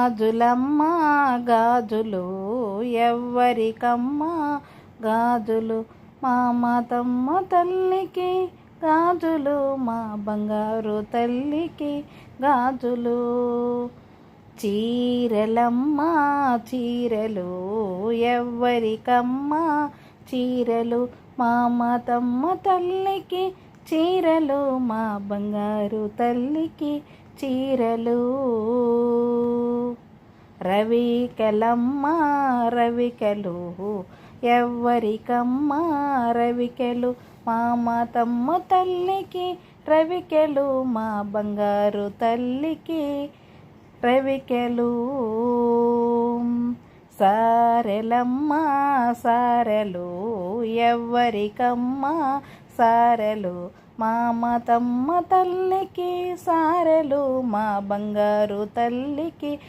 గాజులమ్మ గాజులు ఎవ్వరికమ్మ గాజులు మా మాతమ్మ తల్లికి గాజులు మా బంగారు తల్లికి గాజులు. చీరలమ్మ చీరలు ఎవ్వరికమ్మ చీరలు మా మాతమ్మ తల్లికి చీరలు మా బంగారు తల్లికి చీరలు. రవికెలమ్మ రవికెలు ఎవ్వరికమ్మ రవికెలు మా మాతమ్మ తల్లికి రవికెలు మా బంగారు తల్లికి రవికెలు. సారెలమ్మ సారెలు ఎవ్వరికమ్మ సారెలు మా మాతమ్మ తల్లికి సారెలు మా బంగారు తల్లికి